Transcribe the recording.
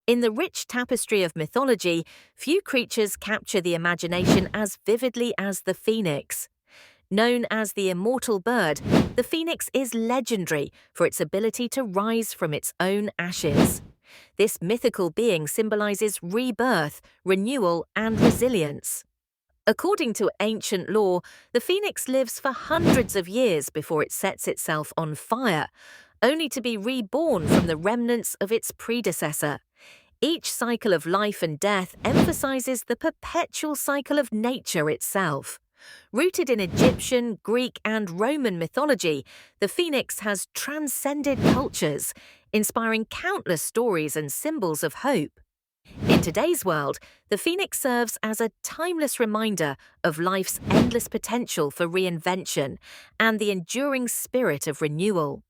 In the rich tapestry of mythology, few creatures capture the imagination as vividly as the phoenix. Known as the immortal bird, the phoenix is legendary for its ability to rise from its own ashes. This mythical being symbolizes rebirth, renewal, and resilience. According to ancient lore, the phoenix lives for hundreds of years before it sets itself on fire, only to be reborn from the remnants of its predecessor. Each cycle of life and death emphasizes the perpetual cycle of nature itself. Rooted in Egyptian, Greek, and Roman mythology, the phoenix has transcended cultures, inspiring countless stories and symbols of hope. In today's world, the phoenix serves as a timeless reminder of life's endless potential for reinvention and the enduring spirit of renewal.